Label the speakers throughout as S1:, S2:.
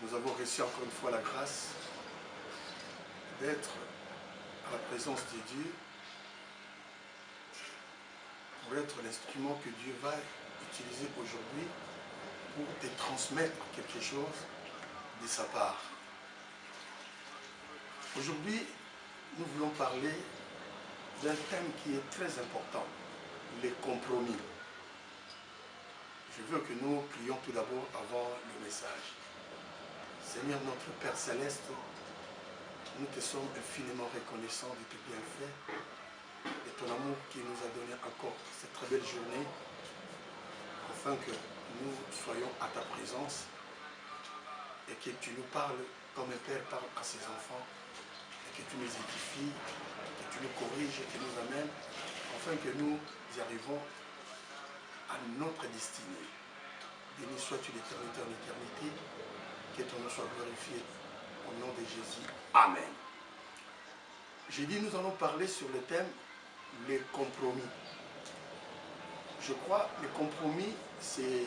S1: Nous avons reçu encore une fois la grâce d'être à la présence de Dieu pour être l'instrument que Dieu va utiliser aujourd'hui pour te transmettre quelque chose de sa part. Aujourd'hui, nous voulons parler d'un thème qui est très important, les compromis. Je veux que nous prions tout d'abord avant le message. Seigneur notre Père Céleste, nous te sommes infiniment reconnaissants de tes bienfaits, de ton amour qui nous a donné encore cette très belle journée, afin que nous soyons à ta présence et que tu nous parles comme un père parle à ses enfants, et que tu nous édifies, que tu nous corriges et que tu nous amènes, afin que nous y arrivons à notre destinée. Béni sois-tu d'éternité en éternité, que ton nom soit glorifié au nom de Jésus. Amen. J'ai dit, nous allons parler sur le thème les compromis. Je crois que les compromis, c'est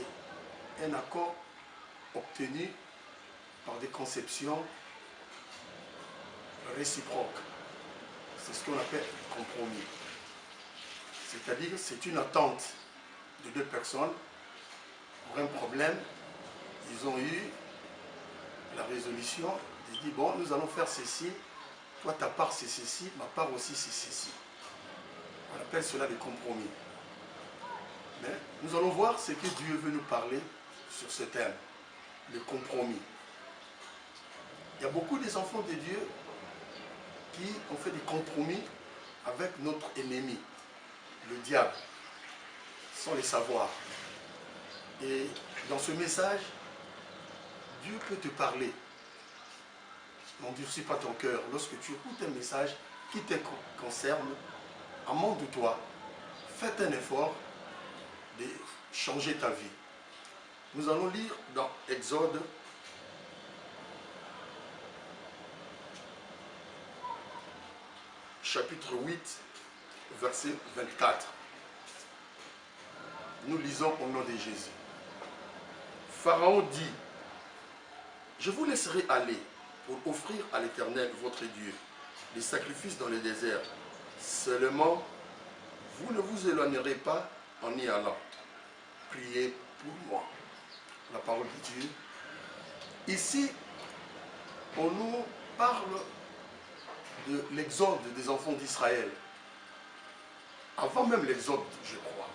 S1: un accord obtenu par des conceptions réciproques. C'est ce qu'on appelle compromis. C'est-à-dire que c'est une attente de deux personnes pour un problème. Ils ont eu la résolution de dire, bon, nous allons faire ceci, toi ta part c'est ceci, ma part aussi c'est ceci. On appelle cela des compromis. Mais nous allons voir ce que Dieu veut nous parler sur ce thème, le compromis. Il y a beaucoup des enfants de Dieu qui ont fait des compromis avec notre ennemi, le diable, sans le savoir. Et dans ce message, Dieu peut te parler. N'endurcis pas ton cœur. Lorsque tu écoutes un message qui te concerne, amende-toi, fais un effort de changer ta vie. Nous allons lire dans Exode, chapitre 8, verset 24. Nous lisons au nom de Jésus. Pharaon dit, je vous laisserai aller pour offrir à l'Éternel votre Dieu des sacrifices dans le désert. Seulement, vous ne vous éloignerez pas en y allant. Priez pour moi. La parole de Dieu. Ici, on nous parle de l'exode des enfants d'Israël. Avant même l'exode, je crois.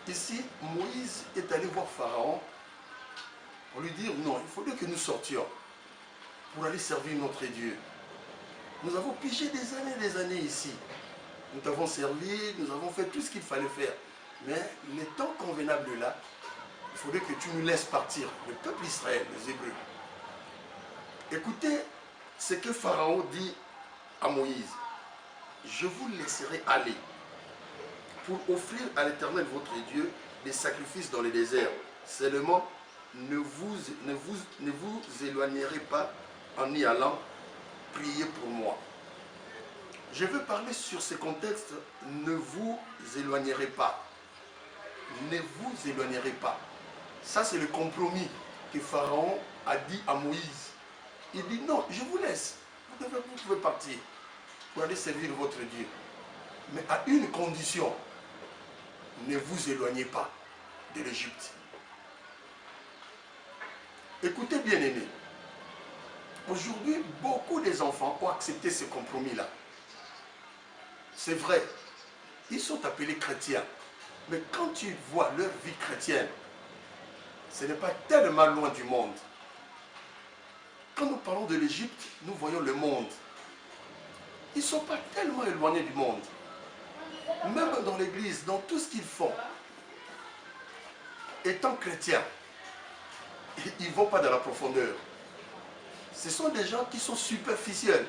S1: Ici, Moïse est allé voir Pharaon pour lui dire, non, il faudrait que nous sortions pour aller servir notre Dieu. Nous avons pigé des années ici. Nous t'avons servi, nous avons fait tout ce qu'il fallait faire. Mais le temps convenable de là, il faudrait que tu nous laisses partir, le peuple Israël, les Hébreux. Écoutez ce que Pharaon dit à Moïse. Je vous laisserai aller pour offrir à l'Éternel votre Dieu des sacrifices dans le désert. Seulement, ne vous éloignerez pas en y allant, prier pour moi. Je veux parler sur ce contexte, ne vous éloignerez pas. Ne vous éloignerez pas. Ça, c'est le compromis que Pharaon a dit à Moïse. Il dit non, je vous laisse. Vous pouvez partir pour aller servir votre Dieu. Mais à une condition, ne vous éloignez pas de l'Égypte. Écoutez bien aimés, aujourd'hui, beaucoup des enfants ont accepté ce compromis-là. C'est vrai, ils sont appelés chrétiens. Mais quand tu vois leur vie chrétienne, ce n'est pas tellement loin du monde. Quand nous parlons de l'Égypte, nous voyons le monde. Ils ne sont pas tellement éloignés du monde. Même dans l'église, dans tout ce qu'ils font, étant chrétiens, ils ne vont pas dans la profondeur. Ce sont des gens qui sont superficiels.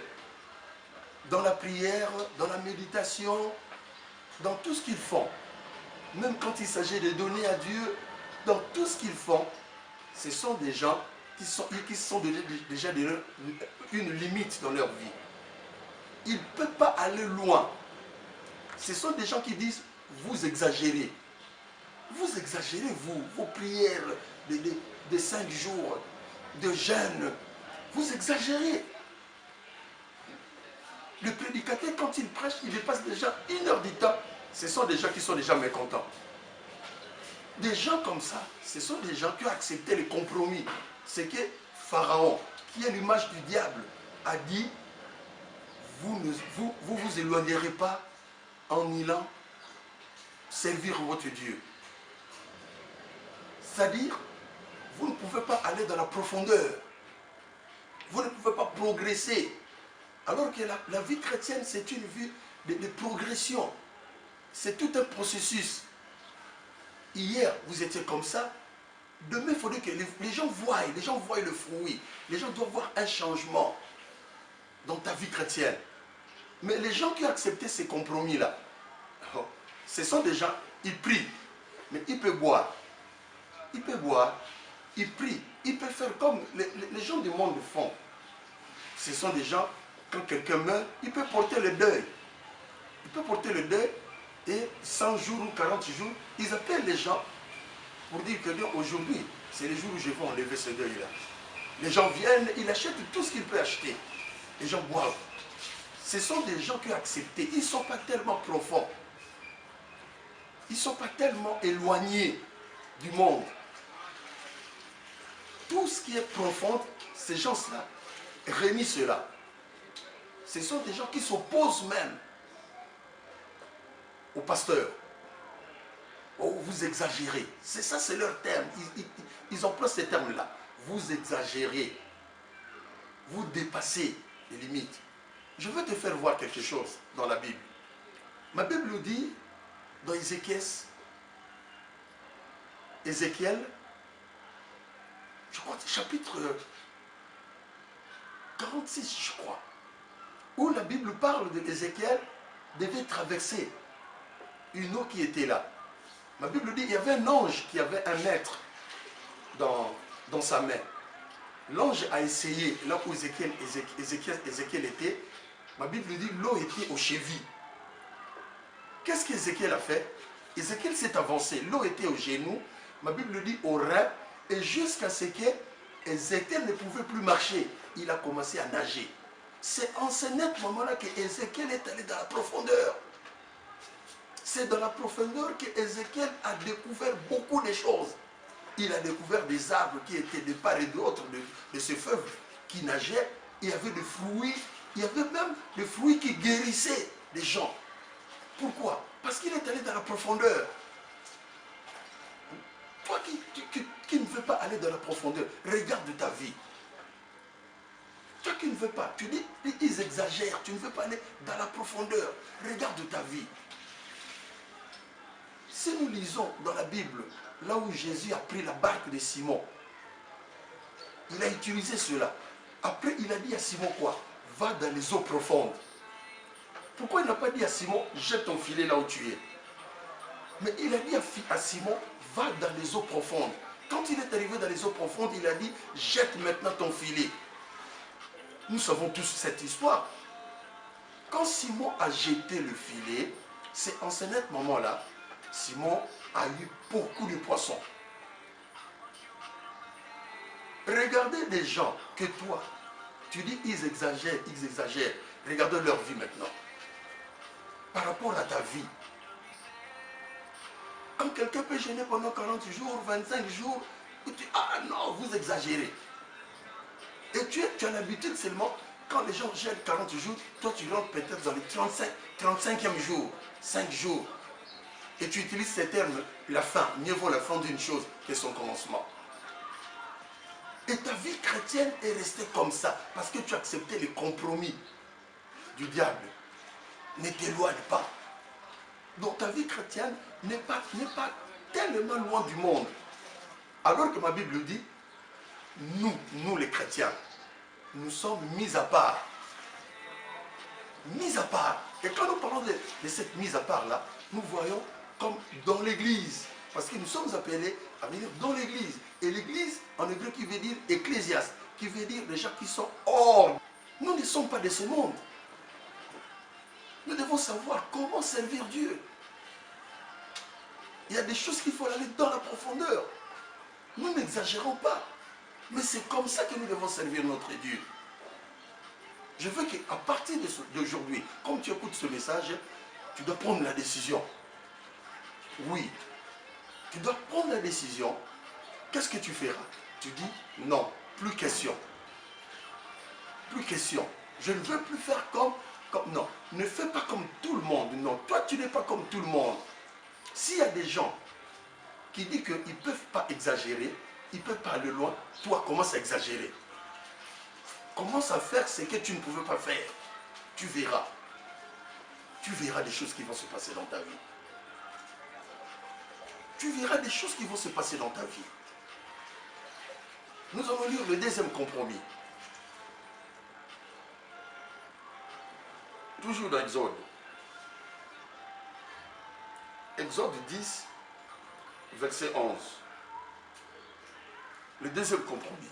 S1: Dans la prière, dans la méditation, dans tout ce qu'ils font. Même quand il s'agit de donner à Dieu, dans tout ce qu'ils font, ce sont des gens qui sont déjà une limite dans leur vie. Ils ne peuvent pas aller loin. Ce sont des gens qui disent, vous exagérez. Vous exagérez, vos prières de 5 jours, de jeûne. Vous exagérez. Le prédicateur, quand il prêche, il dépasse déjà 1 heure du temps. Ce sont des gens qui sont déjà mécontents. Des gens comme ça, ce sont des gens qui ont accepté les compromis. C'est que Pharaon, qui est l'image du diable, a dit, vous vous éloignerez pas en allant servir votre Dieu. C'est-à-dire, vous ne pouvez pas aller dans la profondeur. Vous ne pouvez pas progresser. Alors que la vie chrétienne, c'est une vie de progression. C'est tout un processus. Hier, vous étiez comme ça. Demain, il faudrait que les gens voient le fruit. Les gens doivent voir un changement dans ta vie chrétienne. Mais les gens qui ont accepté ces compromis-là, ce sont des gens, ils prient, mais ils peuvent boire. Ils peuvent boire, ils prient, ils peuvent faire comme les gens du monde le font. Ce sont des gens, quand quelqu'un meurt, il peut porter le deuil. Il peut porter le deuil et 100 jours ou 40 jours, ils appellent les gens pour dire que aujourd'hui, c'est le jour où je vais enlever ce deuil-là. Les gens viennent, ils achètent tout ce qu'ils peuvent acheter. Les gens boivent. Ce sont des gens qui ont accepté. Ils ne sont pas tellement profonds. Ils ne sont pas tellement éloignés du monde. Tout ce qui est profond, ces gens-là renient cela. Ce sont des gens qui s'opposent même au pasteur. Oh, vous exagérez. C'est ça, c'est leur terme. Ils emploient ces termes-là. Vous exagérez. Vous dépassez les limites. Je veux te faire voir quelque chose dans la Bible. Ma Bible nous dit, dans Ézéchiel, je crois, chapitre 46, je crois, où la Bible parle d'Ézéchiel devait traverser une eau qui était là. Ma Bible dit qu'il y avait un ange qui avait un mètre dans sa main. L'ange a essayé, là où Ézéchiel était, ma Bible dit l'eau était aux chevilles. Qu'est-ce qu'Ézéchiel a fait? Ézéchiel s'est avancé, l'eau était aux genoux, ma Bible dit aux reins, et jusqu'à ce qu'Ézéchiel ne pouvait plus marcher, il a commencé à nager. C'est en ce net moment-là qu'Ézéchiel est allé dans la profondeur. C'est dans la profondeur qu'Ézéchiel a découvert beaucoup de choses. Il a découvert des arbres qui étaient de part et d'autre de ce fleuve qui nageaient. Il y avait des fruits, il y avait même des fruits qui guérissaient les gens. Pourquoi? Parce qu'il est allé dans la profondeur. Toi qui ne veux pas aller dans la profondeur, regarde ta vie. Toi qui ne veux pas, tu dis, ils exagèrent, tu ne veux pas aller dans la profondeur. Regarde ta vie. Si nous lisons dans la Bible, là où Jésus a pris la barque de Simon, il a utilisé cela. Après, il a dit à Simon quoi? Va dans les eaux profondes. Pourquoi il n'a pas dit à Simon, jette ton filet là où tu es? Mais il a dit à Simon, va dans les eaux profondes. Quand il est arrivé dans les eaux profondes, il a dit, jette maintenant ton filet. Nous savons tous cette histoire. Quand Simon a jeté le filet, c'est en ce net moment-là, Simon a eu beaucoup de poissons. Regardez des gens que toi, tu dis ils exagèrent. Regardez leur vie maintenant. Par rapport à ta vie. Quand quelqu'un peut gêner pendant 40 jours, 25 jours, tu dis, ah non, vous exagérez. Et tu as l'habitude seulement, quand les gens gênent 40 jours, toi tu rentres peut-être dans les 35e jour, 5 jours. Et tu utilises ces termes, la fin, mieux vaut la fin d'une chose que son commencement. Et ta vie chrétienne est restée comme ça, parce que tu as accepté les compromis du diable. Ne t'éloigne pas. Donc ta vie chrétienne n'est pas tellement loin du monde. Alors que ma Bible dit, nous les chrétiens, nous sommes mis à part. Mis à part. Et quand nous parlons de cette mise à part-là, nous voyons comme dans l'église. Parce que nous sommes appelés à venir dans l'église. Et l'église, en hébreu, qui veut dire ecclésiaste, qui veut dire les gens qui sont hors. Nous ne sommes pas de ce monde. Nous devons savoir comment servir Dieu. Il y a des choses qu'il faut aller dans la profondeur. Nous n'exagérons pas. Mais c'est comme ça que nous devons servir notre Dieu. Je veux qu'à partir d'aujourd'hui, comme tu écoutes ce message, tu dois prendre la décision. Oui, tu dois prendre la décision. Qu'est-ce que tu feras? Tu dis non, plus question. Plus question. Je ne veux plus faire comme non. Ne fais pas comme tout le monde. Non, toi tu n'es pas comme tout le monde. S'il y a des gens qui disent qu'ils ne peuvent pas exagérer, ils peuvent pas aller loin, toi commence à exagérer. Commence à faire ce que tu ne pouvais pas faire. Tu verras. Tu verras des choses qui vont se passer dans ta vie. Tu verras des choses qui vont se passer dans ta vie. Nous allons lire le deuxième compromis. Toujours dans Exode. Exode 10, verset 11. Le deuxième compromis.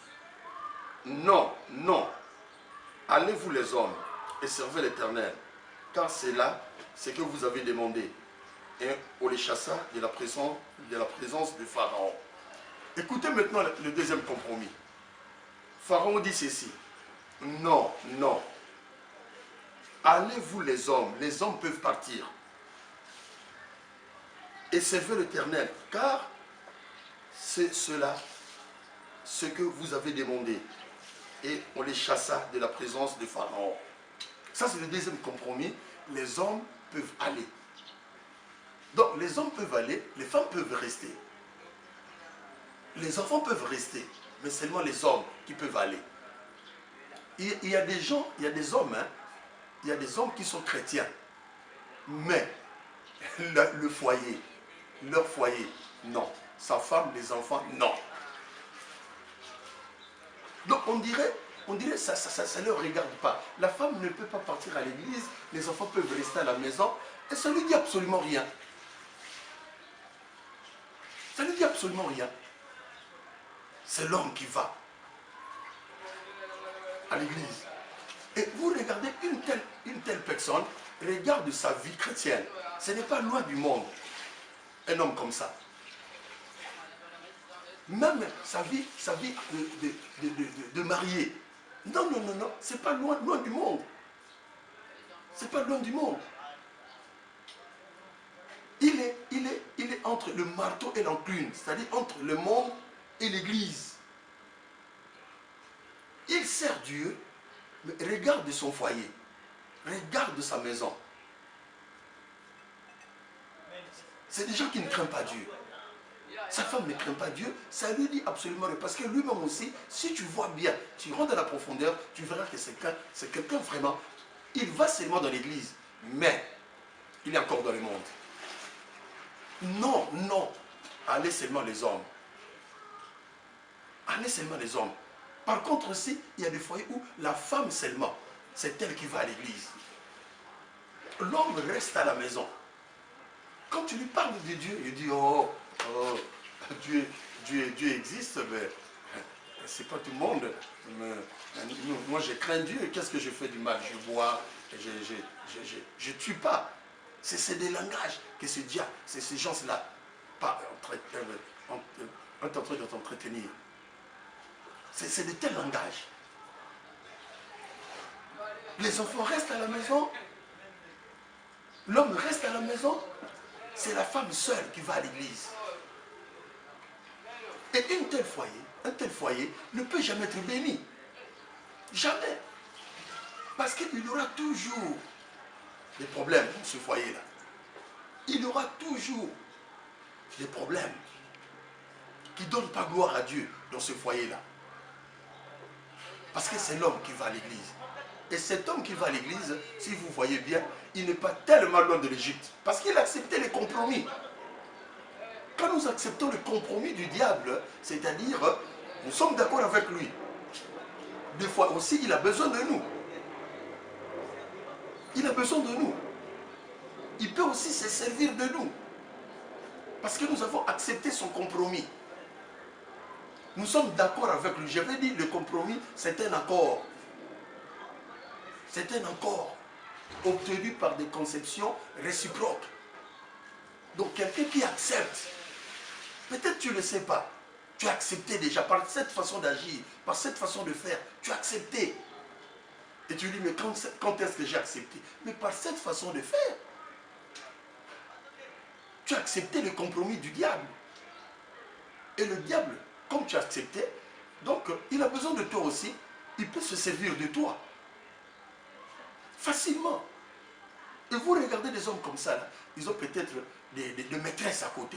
S1: Non, non. Allez-vous les hommes et servez l'Éternel, car c'est là ce que vous avez demandé. Et on les chassa de la présence de Pharaon. Écoutez maintenant le deuxième compromis. Pharaon dit ceci. Non, non. Allez-vous les hommes peuvent partir. Et servez l'Éternel, car c'est cela ce que vous avez demandé. Et on les chassa de la présence de Pharaon. Ça, c'est le deuxième compromis. Les hommes peuvent aller. Donc, les hommes peuvent aller, les femmes peuvent rester. Les enfants peuvent rester, mais seulement les hommes qui peuvent aller. Il y a des gens, il y a des hommes, hein, il y a des hommes qui sont chrétiens. Mais, le foyer, leur foyer, non. Sa femme, les enfants, non. Donc on dirait ça ne leur regarde pas. La femme ne peut pas partir à l'église, les enfants peuvent rester à la maison, et ça ne lui dit absolument rien. Ça ne lui dit absolument rien. C'est l'homme qui va à l'église. Et vous regardez une telle personne, regarde sa vie chrétienne. Ce n'est pas loin du monde, un homme comme ça. Même sa vie de marié. Non, non, non, non, c'est pas loin du monde. C'est pas loin du monde. Il est entre le marteau et l'enclume, c'est-à-dire entre le monde et l'église. Il sert Dieu, mais regarde son foyer, regarde sa maison. C'est des gens qui ne craignent pas Dieu. Sa femme ne craint pas Dieu, ça lui dit absolument rien. Parce que lui-même aussi, si tu vois bien, tu rentres dans la profondeur, tu verras que c'est quelqu'un vraiment, il va seulement dans l'église, mais il est encore dans le monde. Non, non, allez seulement les hommes. Allez seulement les hommes. Par contre aussi, il y a des foyers où la femme seulement, c'est elle qui va à l'église. L'homme reste à la maison. Quand tu lui parles de Dieu, il dit, oh, Dieu existe, mais c'est pas tout le monde. Moi, je crains Dieu. Qu'est-ce que je fais du mal? Je bois, je tue pas. C'est des langages que ce diable, ces gens-là, en train de t'entretenir. C'est de tels langages. Les enfants restent à la maison. L'homme reste à la maison. C'est la femme seule qui va à l'église. Et un tel foyer ne peut jamais être béni. Jamais. Parce qu'il y aura toujours des problèmes dans ce foyer-là. Il y aura toujours des problèmes qui ne donnent pas gloire à Dieu dans ce foyer-là. Parce que c'est l'homme qui va à l'église. Et cet homme qui va à l'église, si vous voyez bien, il n'est pas tellement loin de l'Égypte. Parce qu'il acceptait les compromis. Quand nous acceptons le compromis du diable, c'est-à-dire Nous sommes d'accord avec lui. Des fois aussi, il a besoin de nous. Il a besoin de nous. Il peut aussi se servir de nous. Parce que nous avons accepté son compromis. Nous sommes d'accord avec lui. J'avais dit le compromis, c'est un accord. C'est un accord obtenu par des conceptions réciproques. Donc quelqu'un qui accepte, peut-être tu ne le sais pas, tu as accepté déjà par cette façon d'agir, par cette façon de faire, tu as accepté. Et tu dis, mais quand est-ce que j'ai accepté? Mais par cette façon de faire. Tu as accepté le compromis du diable. Et le diable, comme tu as accepté, donc il a besoin de toi aussi, il peut se servir de toi. Facilement. Et vous regardez des hommes comme ça, là, ils ont peut-être des maîtresses à côté.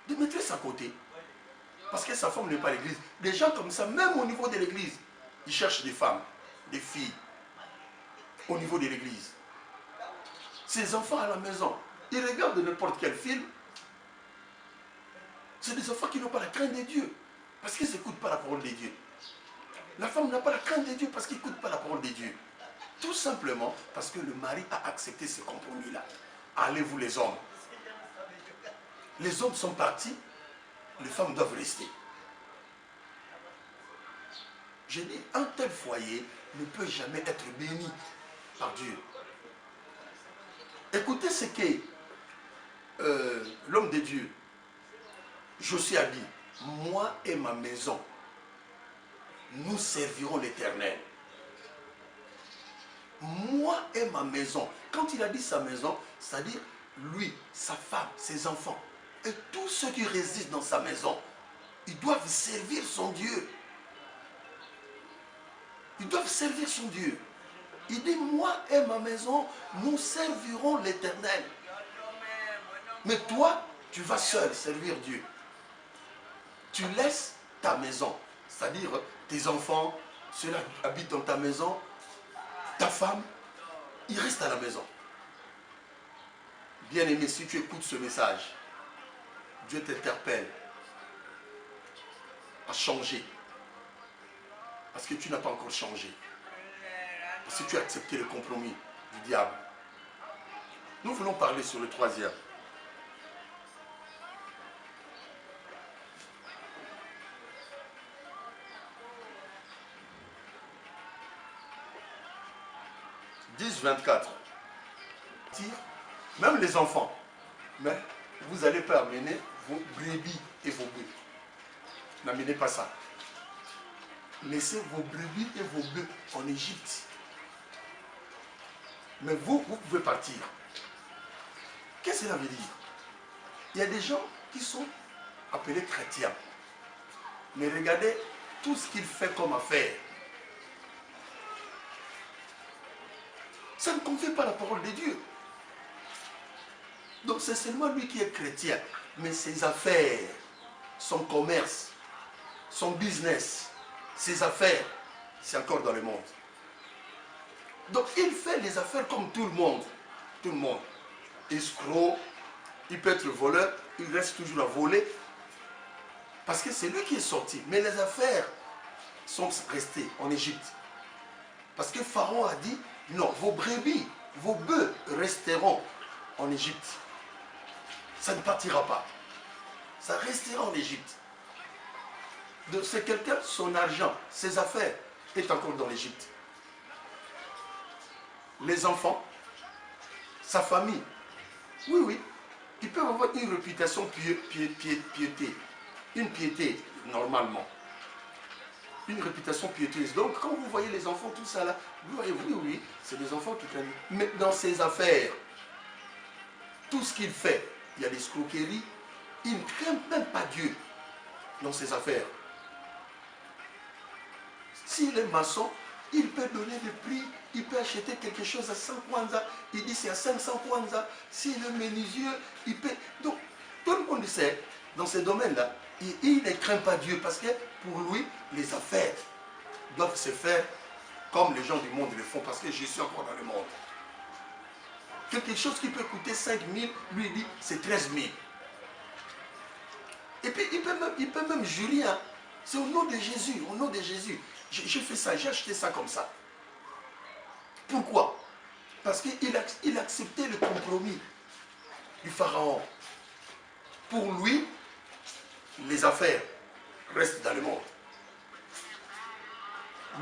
S1: Des maîtresses à côté. Parce que sa femme n'est pas à l'église. Des gens comme ça, même au niveau de l'église, ils cherchent des femmes, des filles, au niveau de l'église. Ses enfants à la maison, ils regardent n'importe quel film. C'est des enfants qui n'ont pas la crainte de Dieu. Parce qu'ils n'écoutent pas la parole de Dieu. La femme n'a pas la crainte de Dieu parce qu'il n'écoute pas la parole de Dieu. Tout simplement parce que le mari a accepté ce compromis-là. Allez-vous les hommes. Les hommes sont partis, les femmes doivent rester. J'ai dit, un tel foyer ne peut jamais être béni par Dieu. Écoutez ce que l'homme de Dieu, Josué a dit, moi et ma maison, nous servirons l'Éternel. Moi et ma maison. Quand il a dit sa maison, c'est-à-dire lui, sa femme, ses enfants, et tous ceux qui résident dans sa maison, ils doivent servir son Dieu. Ils doivent servir son Dieu. Il dit, moi et ma maison, nous servirons l'Éternel. Mais toi, tu vas seul servir Dieu. Tu laisses ta maison, c'est-à-dire tes enfants, ceux-là qui habitent dans ta maison, ta femme, ils restent à la maison. Bien-aimé, si tu écoutes ce message, Dieu t'interpelle à changer. Parce que tu n'as pas encore changé. Parce que tu as accepté le compromis du diable. Nous voulons parler sur le troisième. « 10-24 » Même les enfants. Mais vous n'allez pas amener vos brebis et vos bœufs. N'amenez pas ça. Laissez vos brebis et vos bœufs en Égypte. Mais vous, vous pouvez partir. Qu'est-ce que cela veut dire? Il y a des gens qui sont appelés chrétiens. Mais regardez tout ce qu'il fait comme affaire. Ça ne confie pas la parole de Dieu. Donc c'est seulement lui qui est chrétien. Mais ses affaires, son commerce, son business, ses affaires, c'est encore dans le monde. Donc il fait les affaires comme tout le monde. Tout le monde. Escroc, il peut être voleur, il reste toujours à voler. Parce que c'est lui qui est sorti. Mais les affaires sont restées en Égypte. Parce que Pharaon a dit, non, vos brebis, vos bœufs resteront en Égypte. Ça ne partira pas. Ça restera en Égypte. Donc c'est quelqu'un, son argent, ses affaires, est encore dans l'Égypte. Les enfants, sa famille, oui, oui, ils peuvent avoir une réputation piété, une piété, normalement. Une réputation piéteuse. Donc, quand vous voyez les enfants, tout ça là, vous voyez, oui, oui, c'est des enfants qui craignent. Mais dans ses affaires, tout ce qu'il fait, il y a des escroqueries, il ne craint même pas Dieu dans ses affaires. S'il est maçon, il peut donner le prix, il peut acheter quelque chose à 100 kwanza, il dit c'est à 500 kwanza. S'il est menuisier, il peut... Donc, tout le monde sait, dans ces domaines-là, il ne craint pas Dieu parce que pour lui, les affaires doivent se faire comme les gens du monde le font parce que je suis encore dans le monde. Quelque chose qui peut coûter 5 000, lui il dit c'est 13 000. Et puis il peut même jurer, hein, C'est au nom de Jésus, au nom de Jésus. J'ai fait ça, j'ai acheté ça comme ça. Pourquoi? Parce qu'il acceptait le compromis du Pharaon. Pour lui, les affaires restent dans le monde.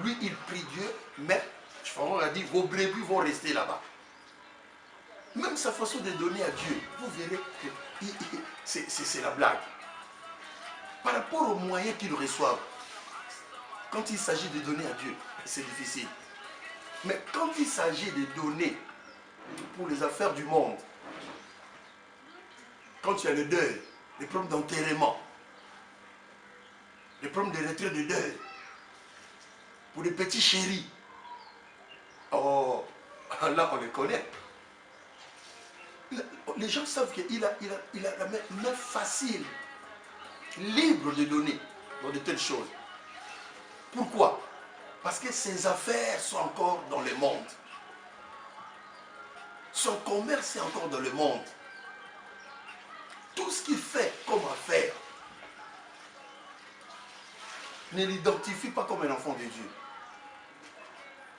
S1: Lui, il prie Dieu, mais le Pharaon a dit, vos brebis vont rester là-bas. Même sa façon de donner à Dieu, vous verrez que c'est la blague. Par rapport aux moyens qu'ils reçoivent, quand il s'agit de donner à Dieu, c'est difficile. Mais quand il s'agit de donner pour les affaires du monde, quand il y a le deuil, les problèmes d'enterrement, les problèmes de retrait de deuil, pour les petits chéris, oh, là on les connaît. Les gens savent qu'il a la main facile, libre de donner dans de telles choses. Pourquoi? Parce que ses affaires sont encore dans le monde. Son commerce est encore dans le monde. Tout ce qu'il fait comme affaire ne l'identifie pas comme un enfant de Dieu.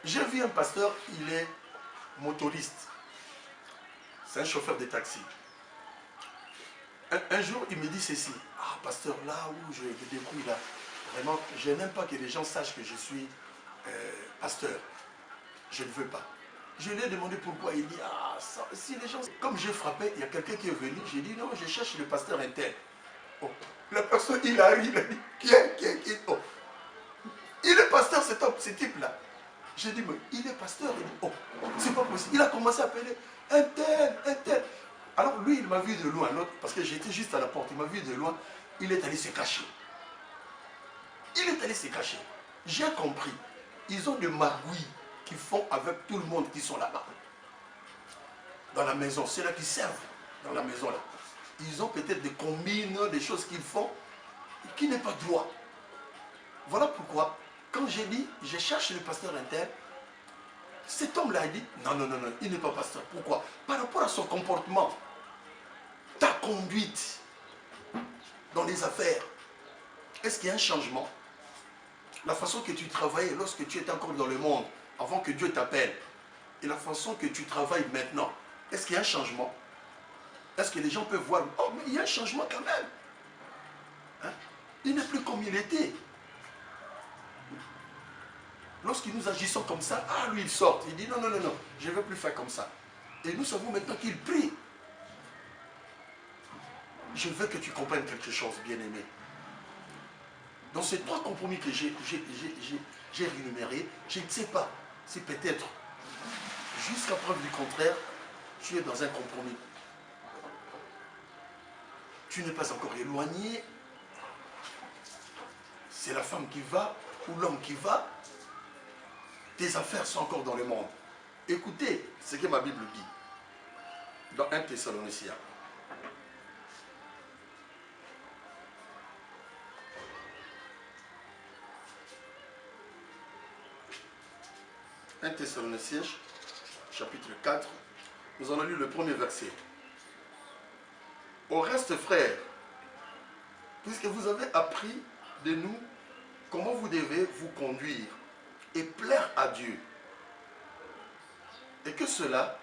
S1: J'ai vu un pasteur, il est motoriste. C'est un chauffeur de taxi. Un jour, il me dit ceci. Ah, pasteur, là où je me débrouille, là, vraiment, je n'aime pas que les gens sachent que je suis pasteur. Je ne veux pas. Je lui ai demandé pourquoi. Il dit, ah, ça, si les gens... Comme j'ai frappé, il y a quelqu'un qui est venu. J'ai dit, non, je cherche le pasteur interne. Oh. La personne, il arrive, il a dit, qui est oh. Il est pasteur, ce type-là. J'ai dit, mais il est pasteur. Il dit, oh, c'est pas possible. Il a commencé à appeler un tel. Alors lui, il m'a vu de loin, parce que j'étais juste à la porte. Il m'a vu de loin. Il est allé se cacher. Il est allé se cacher. J'ai compris. Ils ont des magouilles qu'ils font avec tout le monde qui sont là-bas. Dans la maison. C'est là qu'ils servent. Dans la maison là. Ils ont peut-être des combines, des choses qu'ils font qui n'est pas droit. Voilà pourquoi, quand j'ai dit, je cherche le pasteur interne, cet homme-là a dit, non, il n'est pas pasteur. Pourquoi? Par rapport à son comportement, ta conduite dans les affaires, est-ce qu'il y a un changement? La façon que tu travaillais lorsque tu étais encore dans le monde, avant que Dieu t'appelle, et la façon que tu travailles maintenant, est-ce qu'il y a un changement? Est-ce que les gens peuvent voir, oh, mais il y a un changement quand même. Hein? Il n'est plus comme il était. Lorsque nous agissons comme ça, ah, lui il sort, il dit non, je ne veux plus faire comme ça. Et nous savons maintenant qu'il prie. Je veux que tu comprennes quelque chose, bien-aimé. Dans ces trois compromis que j'ai rémunérés, je ne sais pas si peut-être, jusqu'à preuve du contraire, tu es dans un compromis. Tu n'es pas encore éloigné. C'est la femme qui va ou l'homme qui va. Tes affaires sont encore dans le monde. Écoutez ce que ma Bible dit dans 1 Thessaloniciens. Un Thessaloniciens, chapitre 4, nous en avons lu le premier verset. Au reste, frères, puisque vous avez appris de nous comment vous devez vous conduire et plaire à Dieu, et que cela,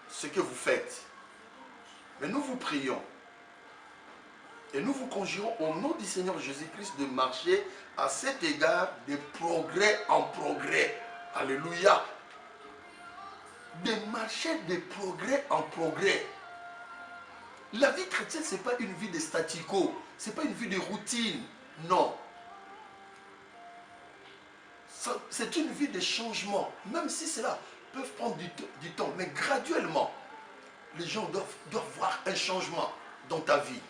S1: ce que vous faites, mais nous vous prions et nous vous conjurons au nom du Seigneur Jésus-Christ de marcher à cet égard de progrès en progrès. Alléluia. De marcher de progrès en progrès. La vie chrétienne, ce n'est pas une vie de statico, ce n'est pas une vie de routine, non. C'est une vie de changement, même si cela peut prendre du temps, mais graduellement, les gens doivent voir un changement dans ta vie.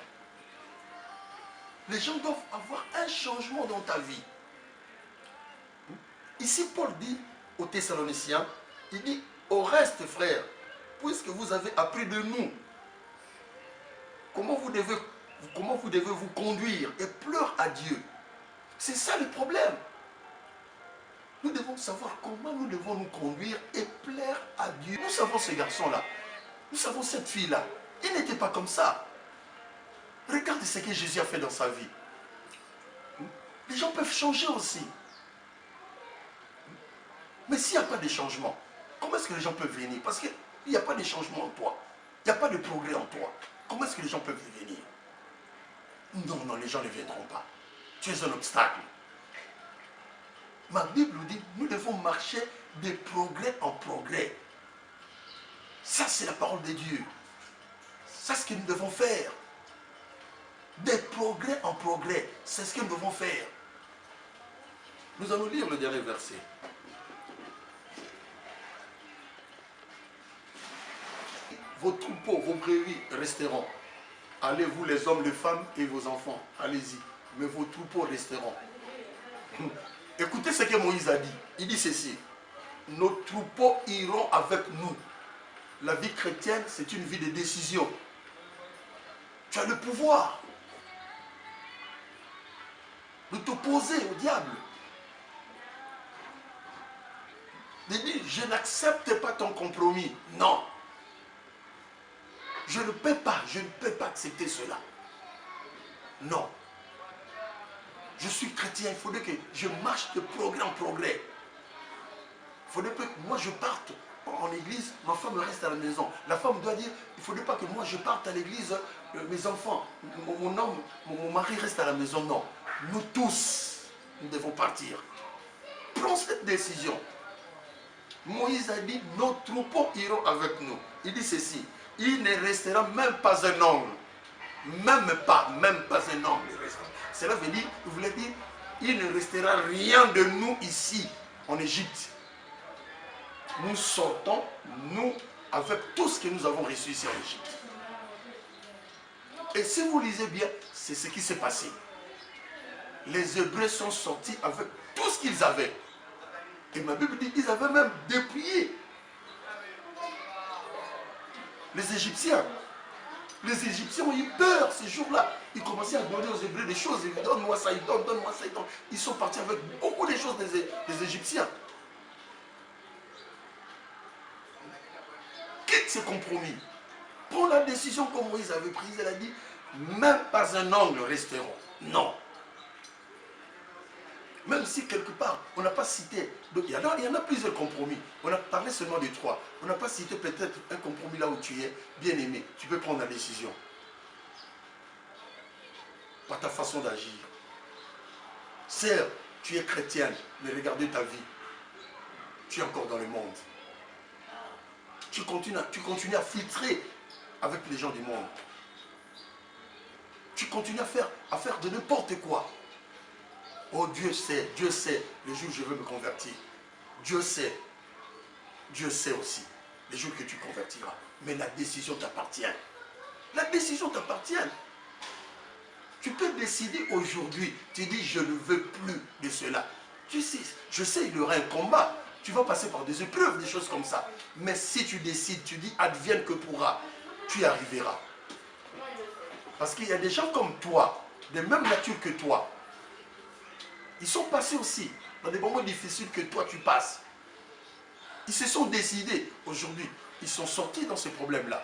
S1: Les gens doivent avoir un changement dans ta vie. Ici, Paul dit aux Thessaloniciens, il dit, au reste, frères, puisque vous avez appris de nous, comment vous devez vous conduire et pleure à Dieu. C'est ça le problème. Nous devons savoir comment nous devons nous conduire et plaire à Dieu. Nous savons ce garçon-là. Nous savons cette fille-là. Il n'était pas comme ça. Regarde ce que Jésus a fait dans sa vie. Les gens peuvent changer aussi. Mais s'il n'y a pas de changement, comment est-ce que les gens peuvent venir? Parce qu'il n'y a pas de changement en toi. Il n'y a pas de progrès en toi. Comment est-ce que les gens peuvent venir? Non, non, les gens ne viendront pas. Tu es un obstacle. Ma Bible nous dit, nous devons marcher de progrès en progrès. Ça, c'est la parole de Dieu. C'est ce que nous devons faire. Des progrès en progrès. C'est ce que nous devons faire. Nous allons lire le dernier verset. Vos troupeaux, vos prairies resteront. Allez, vous les hommes, les femmes et vos enfants. Allez-y. Mais vos troupeaux resteront. Écoutez ce que Moïse a dit. Il dit ceci. Nos troupeaux iront avec nous. La vie chrétienne, c'est une vie de décision. Tu as le pouvoir de t'opposer au diable. De dire, je n'accepte pas ton compromis. Non. Je ne peux pas accepter cela. Non. Je suis chrétien, il faudrait que je marche de progrès en progrès. Il faudrait que moi je parte en église, ma femme reste à la maison. La femme doit dire, il ne faudrait pas que moi je parte à l'église, mes enfants, mon homme, mon mari reste à la maison. Non. Nous tous, nous devons partir. Prends cette décision. Moïse a dit, nos troupeaux iront avec nous. Il dit ceci, il ne restera même pas un angle. Même pas un angle. Cela veut dire, il voulait dire, il ne restera rien de nous ici, en Égypte. Nous sortons, nous, avec tout ce que nous avons reçu ici en Égypte. Et si vous lisez bien, c'est ce qui s'est passé. Les Hébreux sont sortis avec tout ce qu'ils avaient. Et ma Bible dit qu'ils avaient même dépouillé les Égyptiens. Les Égyptiens ont eu peur ces jours-là. Ils commençaient à demander aux Hébreux des choses. Donne-moi ça, donne-moi ça. Ils sont partis avec beaucoup de choses des Égyptiens. Quitte ces compromis. Prends la décision comme Moïse avait prise. Elle a dit, même pas un angle resteront. Non. Même si quelque part, on n'a pas cité. Donc, il y en a plusieurs compromis. On a parlé seulement de 3. On n'a pas cité peut-être un compromis là où tu es bien aimé. Tu peux prendre la décision. Par ta façon d'agir. Sœur, tu es chrétienne, mais regardez ta vie. Tu es encore dans le monde. Tu continues à filtrer avec les gens du monde. Tu continues à faire de n'importe quoi. Oh, Dieu sait, le jour où je veux me convertir. Dieu sait aussi, le jour que tu convertiras. Mais la décision t'appartient. La décision t'appartient. Tu peux décider aujourd'hui, tu dis je ne veux plus de cela. Tu sais, je sais, il y aura un combat. Tu vas passer par des épreuves, des choses comme ça. Mais si tu décides, tu dis advienne que pourra, tu y arriveras. Parce qu'il y a des gens comme toi, de même nature que toi. Ils sont passés aussi dans des moments difficiles que toi tu passes. Ils se sont décidés aujourd'hui. Ils sont sortis dans ces problèmes-là.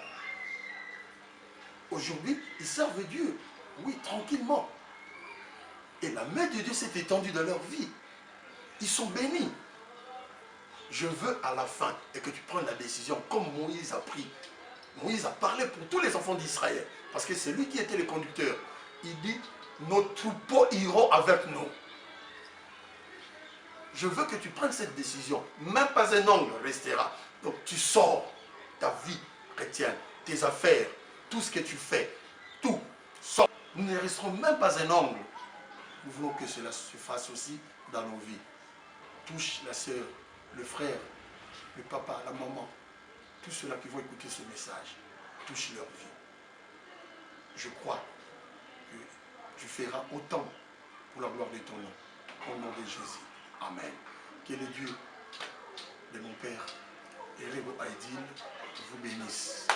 S1: Aujourd'hui, ils servent Dieu. Oui, tranquillement. Et la main de Dieu s'est étendue dans leur vie. Ils sont bénis. Je veux à la fin et que tu prennes la décision comme Moïse a pris. Moïse a parlé pour tous les enfants d'Israël. Parce que c'est lui qui était le conducteur. Il dit, nos troupeaux iront avec nous. Je veux que tu prennes cette décision. Même pas un angle restera. Donc tu sors ta vie chrétienne, tes affaires, tout ce que tu fais, tout sort. Nous ne resterons même pas un angle. Nous voulons que cela se fasse aussi dans nos vies. Touche la sœur, le frère, le papa, la maman, tous ceux-là qui vont écouter ce message. Touche leur vie. Je crois que tu feras autant pour la gloire de ton nom. Au nom de Jésus. Amen. Que le Dieu de mon Père, Erebo Aïdil, vous bénisse.